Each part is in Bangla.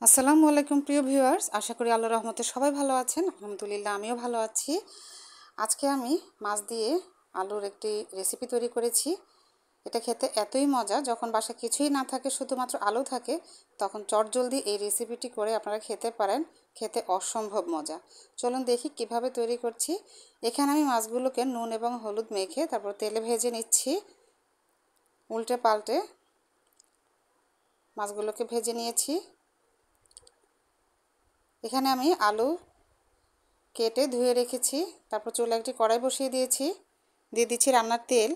আসসালামু আলাইকুম প্রিয় ভিউয়ার্স, আশা করি আল্লাহর রহমতে সবাই ভালো আছেন। আলহামদুলিল্লাহ আমিও ভালো আছি। আজকে আমি মাছ দিয়ে আলুর একটি রেসিপি তৈরি করেছি। এটা খেতে এতই মজা, যখন বাসায় কিছুই না থাকে, শুধুমাত্র আলু থাকে, তখন চটজলদি এই রেসিপিটি করে আপনারা খেতে পারেন। খেতে অসম্ভব মজা। চলুন দেখি কিভাবে তৈরি করছি। এখানে আমি মাছগুলোকে নুন এবং হলুদ মেখে তারপর তেলে ভেজে নিচ্ছি। উল্টে পাল্টে মাছগুলোকে ভেজে নিয়েছি। এখানে আমি আলু কেটে ধুয়ে রেখেছি। তারপর চুলায় একটি কড়াই বসিয়ে দিয়েছি। দিয়ে দিচ্ছি রান্নার তেল।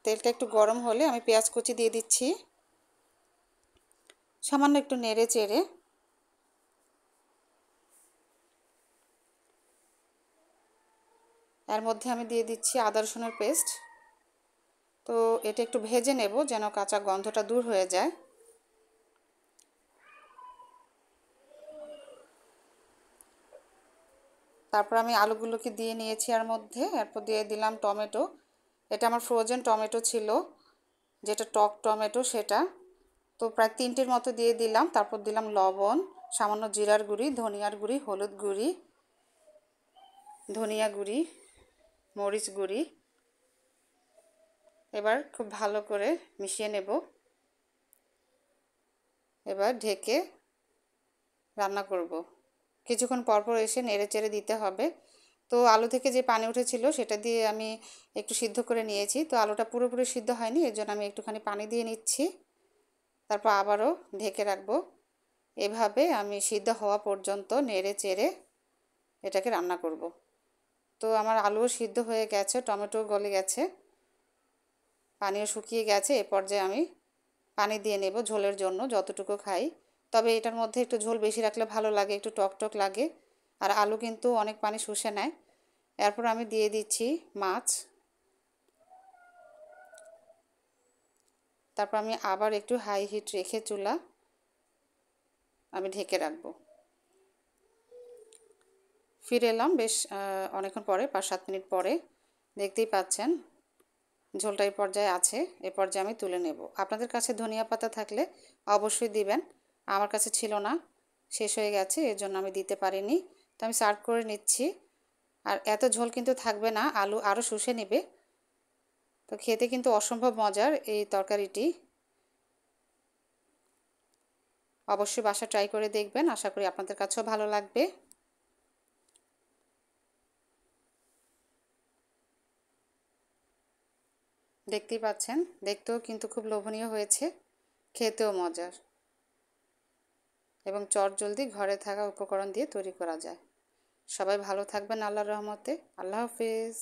তেলটা একটু গরম হলে আমি পেঁয়াজ কুচি দিয়ে দিচ্ছি। সামান্য একটু নেড়ে চেড়ে এর মধ্যে আমি দিয়ে দিচ্ছি আদা রসুনের পেস্ট। তো এটা একটু ভেজে নেব যেন কাঁচা গন্ধটা দূর হয়ে যায়। তারপর আমি আলুগুলোকে দিয়ে নিয়েছি এর মধ্যে। এরপর দিয়ে দিলাম টমেটো। এটা আমার ফ্রোজেন টমেটো ছিল, যেটা টক টমেটো সেটা। তো প্রায় 3টের মতো দিয়ে দিলাম। তারপর দিলাম লবণ, সামান্য জিরার গুঁড়ি, ধনিয়ার গুঁড়ি, হলুদ গুঁড়ি, ধনিয়া গুঁড়ি, মরিচ গুঁড়ি। এবার খুব ভালো করে মিশিয়ে নেব। এবার ঢেকে রান্না করব। কিছুক্ষণ পরপর এসে নেড়ে চেড়ে দিতে হবে। তো আলু থেকে যে পানি উঠেছিল সেটা দিয়ে আমি একটু সিদ্ধ করে নিয়েছি। তো আলুটা পুরোপুরি সিদ্ধ হয়নি, এর জন্য আমি একটুখানি পানি দিয়ে নিচ্ছি। তারপর আবারও ঢেকে রাখবো। এভাবে আমি সিদ্ধ হওয়া পর্যন্ত নেড়ে চেড়ে এটাকে রান্না করব। তো আমার আলুও সিদ্ধ হয়ে গেছে, টমেটো গলে গেছে, পানিও শুকিয়ে গেছে। এ পর্যায়ে আমি পানি দিয়ে নেব ঝোলের জন্য, যতটুকু খাই। তবে এটার মধ্যে একটু ঝোল বেশি রাখলে ভালো লাগে, একটু টক টক লাগে। আর আলু কিন্তু অনেক পানি শুষে নেয়। এরপর আমি দিয়ে দিচ্ছি মাছ। তারপর আমি আবার একটু হাই হিট রেখে চুলা আমি ঢেকে রাখবো। ফিরে এলাম বেশ অনেকক্ষণ পরে, 5-7 মিনিট পরে। দেখতেই পাচ্ছেন ঝোলটা এই পর্যায়ে আছে। এ পর্যায়ে আমি তুলে নেব। আপনাদের কাছে ধনিয়া পাতা থাকলে অবশ্যই দিবেন। আমার কাছে ছিল না, শেষ হয়ে গেছে, এর জন্য আমি দিতে পারিনি। তো আমি সার্ভ করে নিচ্ছি। আর এত ঝোল কিন্তু থাকবে না, আলু আরও শুষে নেবে। তো খেতে কিন্তু অসম্ভব মজার এই তরকারিটি। অবশ্যই বাসা ট্রাই করে দেখবেন, আশা করি আপনাদের কাছেও ভালো লাগবে। দেখতেই পাচ্ছেন, দেখতেও কিন্তু খুব লোভনীয় হয়েছে, খেতেও মজার এবং চটজলদি ঘরে থাকা উপকরণ দিয়ে তৈরি করা যায়। সবাই ভালো থাকবেন আল্লাহর রহমতে। আল্লাহ হাফেজ।